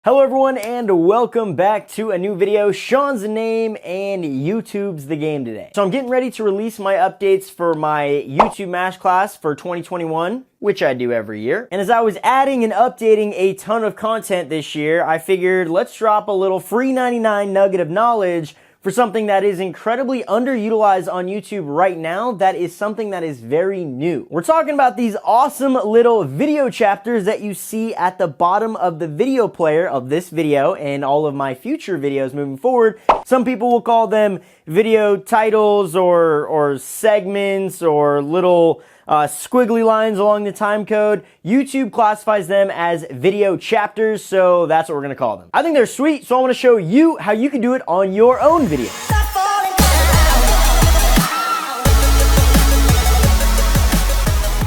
Hello everyone and welcome back to a new video. Shawn's the name and YouTube's the game today. So I'm getting ready to release my updates for my YouTube Masterclass for 2021, which I do every year. And as I was adding and updating a ton of content this year, I figured let's drop a little free 99 nugget of knowledge for something that is incredibly underutilized on YouTube right now. That is something that is very new. We're talking about these awesome little video chapters that you see at the bottom of the video player of this video and all of my future videos moving forward. Some people will call them video titles or segments or little squiggly lines along the time code. YouTube classifies them as video chapters, so that's what we're gonna call them. I think they're sweet, so I wanna show you how you can do it on your own video.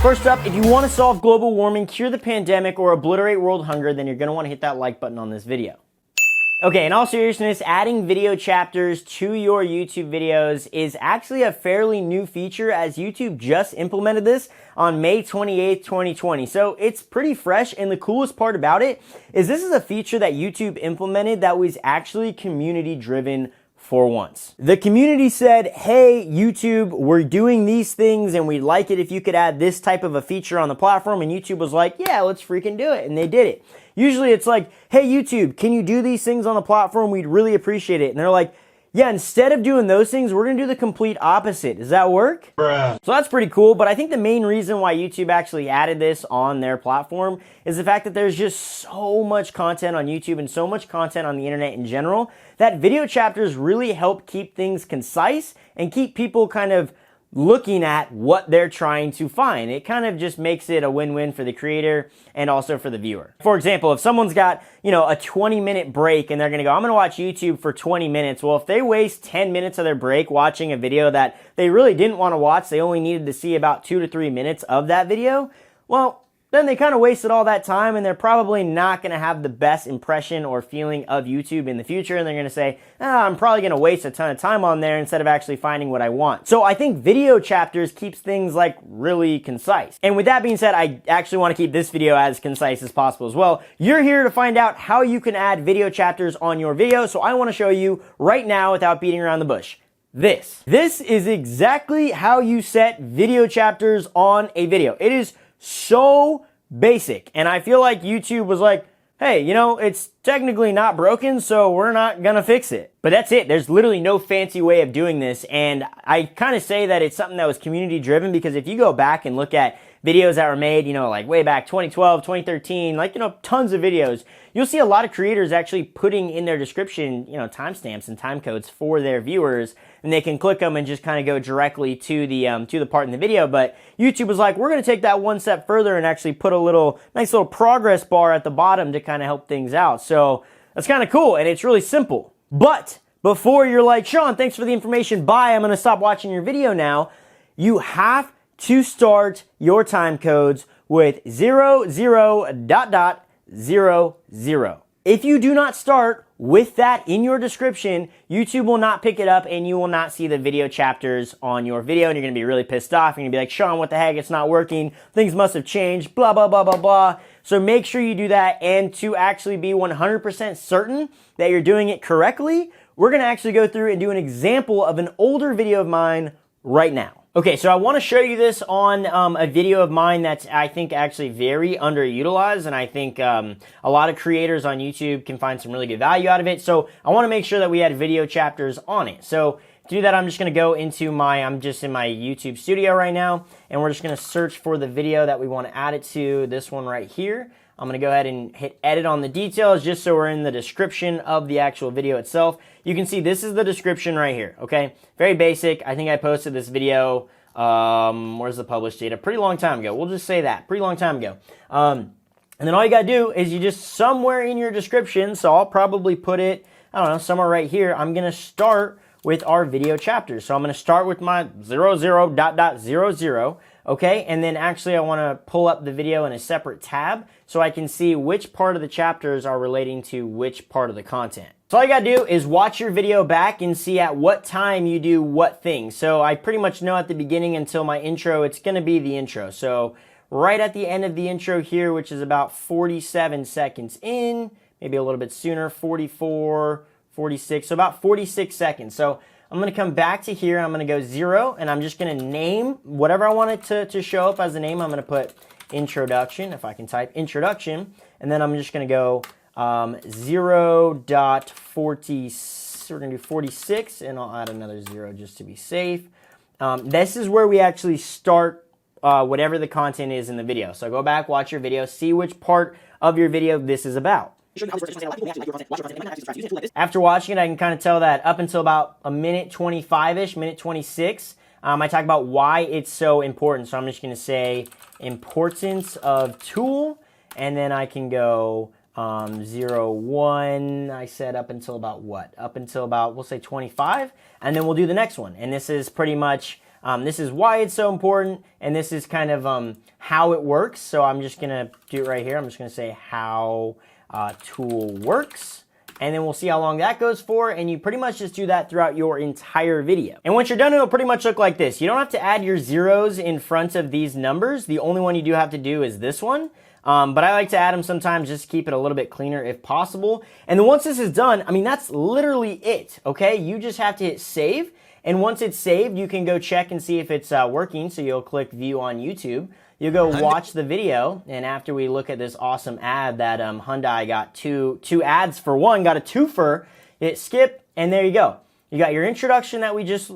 First up, if you wanna solve global warming, cure the pandemic, or obliterate world hunger, then you're gonna wanna hit that like button on this video. Okay, in all seriousness, adding video chapters to your YouTube videos is actually a fairly new feature, as YouTube just implemented this on May 28th, 2020. So it's pretty fresh, and the coolest part about it is this is a feature that YouTube implemented that was actually community driven for once. The community said, hey, YouTube, we're doing these things and we'd like it if you could add this type of a feature on the platform. And YouTube was like, yeah, let's freaking do it. And they did it. Usually it's like, hey, YouTube, can you do these things on the platform? We'd really appreciate it. And they're like, yeah, instead of doing those things, we're going to do the complete opposite. Does that work? Bruh. So that's pretty cool. But I think the main reason why YouTube actually added this on their platform is the fact that there's just so much content on YouTube and so much content on the internet in general that video chapters really help keep things concise and keep people kind of looking at what they're trying to find. It kind of just makes it a win-win for the creator and also for the viewer. For example, if someone's got, a 20-minute break and they're gonna go, I'm gonna watch YouTube for 20 minutes. Well, if they waste 10 minutes of their break watching a video that they really didn't wanna watch, they only needed to see about 2 to 3 minutes of that video, well, then they kind of wasted all that time and they're probably not going to have the best impression or feeling of YouTube in the future. And they're going to say, I'm probably going to waste a ton of time on there instead of actually finding what I want. So I think video chapters keeps things like really concise. And with that being said, I actually want to keep this video as concise as possible as well. You're here to find out how you can add video chapters on your video. So I want to show you right now without beating around the bush. This is exactly how you set video chapters on a video. It is so basic. And I feel like YouTube was like, hey, it's technically not broken, so we're not gonna fix it. But that's it. There's literally no fancy way of doing this. And I kind of say that it's something that was community driven because if you go back and look at videos that were made, like way back 2012, 2013, tons of videos, you'll see a lot of creators actually putting in their description, timestamps and time codes for their viewers, and they can click them and just kind of go directly to the part in the video. But YouTube was like, we're going to take that one step further and actually put a nice little progress bar at the bottom to kind of help things out. So that's kind of cool, and it's really simple. But before you're like, Shawn, thanks for the information, bye, I'm going to stop watching your video now, you have to start your time codes with 00, 00. If you do not start with that in your description, YouTube will not pick it up and you will not see the video chapters on your video, and you're going to be really pissed off. You're going to be like, Shawn, what the heck? It's not working. Things must have changed, blah, blah, blah, blah, blah. So make sure you do that, and to actually be 100% certain that you're doing it correctly, we're going to actually go through and do an example of an older video of mine right now. Okay, so I want to show you this on a video of mine that's, I think, actually very underutilized, and I think a lot of creators on YouTube can find some really good value out of it. So I want to make sure that we had video chapters on it. So to do that, I'm just going to go into I'm just in my YouTube studio right now, and we're just going to search for the video that we want to add it to, this one right here. I'm going to go ahead and hit edit on the details just so we're in the description of the actual video itself. You can see this is the description right here, okay? Very basic. I think I posted this video, where's the published date? A pretty long time ago. We'll just say that, pretty long time ago. And then all you got to do is you just somewhere in your description, so I'll probably put it, I don't know, somewhere right here, I'm going to start with our video chapters. So I'm going to start with my 00.00, okay? And then actually I want to pull up the video in a separate tab so I can see which part of the chapters are relating to which part of the content. So all you gotta do is watch your video back and see at what time you do what thing. So I pretty much know at the beginning until my intro, it's gonna be the intro. So right at the end of the intro here, which is about 47 seconds in, maybe a little bit sooner, 44, 46, so about 46 seconds. So I'm going to come back to here. I'm going to go 0, and I'm just going to name whatever I want it to show up as a name. I'm going to put introduction, if I can type introduction, and then I'm just going to go 0.40, we're going to do 46, and I'll add another 0 just to be safe. This is where we actually start whatever the content is in the video. So go back, watch your video, see which part of your video this is about. After watching it, I can kind of tell that up until about a minute 25-ish, minute 26, I talk about why it's so important. So I'm just going to say importance of tool, and then I can go 0, 1, I said up until about what? Up until about, we'll say 25, and then we'll do the next one. And this is pretty much, this is why it's so important, and this is kind of how it works. So I'm just going to do it right here. I'm just going to say how tool works. And then we'll see how long that goes for, and you pretty much just do that throughout your entire video. And once you're done, it'll pretty much look like this. You don't have to add your zeros in front of these numbers. The only one you do have to do is this one. But I like to add them sometimes just to keep it a little bit cleaner if possible. And then once this is done, I mean, that's literally it, okay? You just have to hit save. And once it's saved, you can go check and see if it's working. So you'll click view on YouTube. You'll go watch the video, and after we look at this awesome ad that Hyundai got two ads for one, got a twofer, hit skip, and there you go. You got your introduction that we just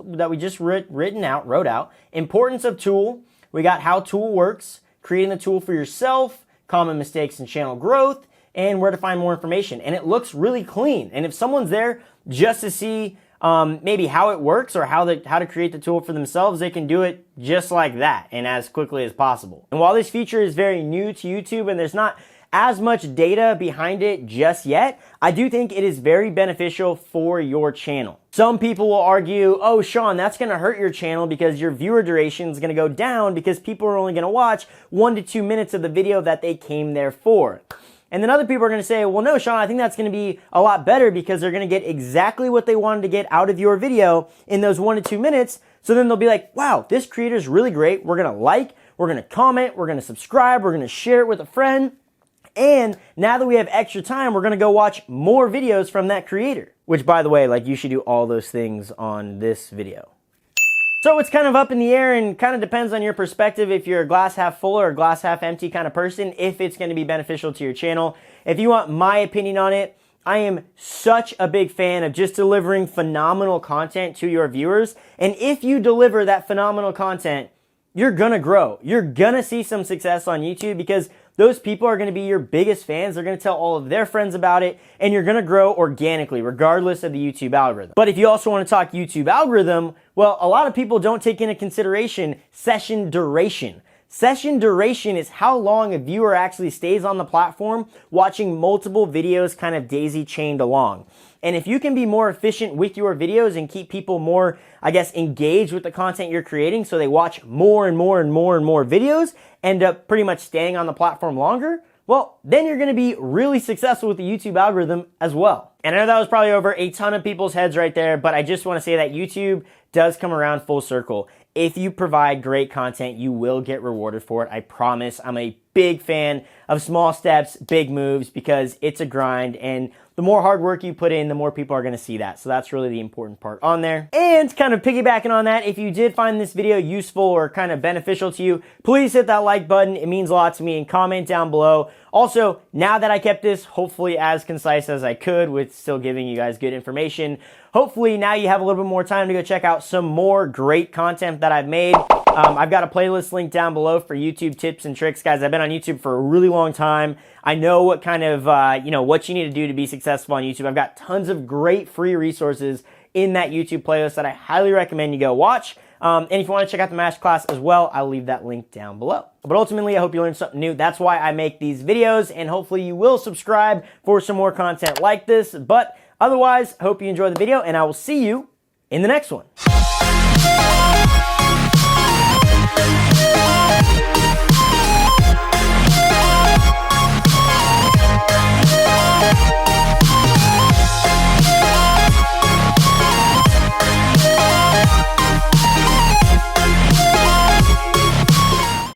wrote out, importance of tool, we got how tool works, creating the tool for yourself, common mistakes in channel growth, and where to find more information. And it looks really clean. And if someone's there just to see maybe how it works or how to create the tool for themselves, they can do it just like that and as quickly as possible. And while this feature is very new to YouTube and there's not as much data behind it just yet, I do think it is very beneficial for your channel. Some people will argue, oh, Shawn, that's going to hurt your channel because your viewer duration is going to go down because people are only going to watch 1 to 2 minutes of the video that they came there for. And then other people are going to say, well, no, Shawn, I think that's going to be a lot better because they're going to get exactly what they wanted to get out of your video in those 1 to 2 minutes. So then they'll be like, wow, this creator is really great. We're going to like, we're going to comment, we're going to subscribe, we're going to share it with a friend. And now that we have extra time, we're going to go watch more videos from that creator. Which, by the way, like, you should do all those things on this video. So it's kind of up in the air and kind of depends on your perspective if you're a glass half full or a glass half empty kind of person, if it's going to be beneficial to your channel. If you want my opinion on it, I am such a big fan of just delivering phenomenal content to your viewers. And if you deliver that phenomenal content, you're going to grow. You're going to see some success on YouTube because those people are going to be your biggest fans. They're going to tell all of their friends about it, and you're going to grow organically, regardless of the YouTube algorithm. But if you also want to talk YouTube algorithm, well, a lot of people don't take into consideration session duration. Session duration is how long a viewer actually stays on the platform watching multiple videos kind of daisy-chained along. And if you can be more efficient with your videos and keep people more, I guess, engaged with the content you're creating so they watch more and more and more and more videos, end up pretty much staying on the platform longer, well, then you're going to be really successful with the YouTube algorithm as well. And I know that was probably over a ton of people's heads right there, but I just want to say that YouTube does come around full circle. If you provide great content, you will get rewarded for it. I promise. I'm a big fan of small steps, big moves, because it's a grind, and the more hard work you put in, the more people are going to see that. So that's really the important part on there. And kind of piggybacking on that, if you did find this video useful or kind of beneficial to you, please hit that like button. It means a lot to me, and comment down below. Also, now that I kept this hopefully as concise as I could with still giving you guys good information, hopefully now you have a little bit more time to go check out some more great content that I've made. I've got a playlist link down below for YouTube tips and tricks. Guys, I've been on YouTube for a really long time. I know what kind of, what you need to do to be successful on YouTube. I've got tons of great free resources in that YouTube playlist that I highly recommend you go watch. And if you want to check out the masterclass as well, I'll leave that link down below. But ultimately, I hope you learned something new. That's why I make these videos, and hopefully you will subscribe for some more content like this. But otherwise, I hope you enjoyed the video, and I will see you in the next one.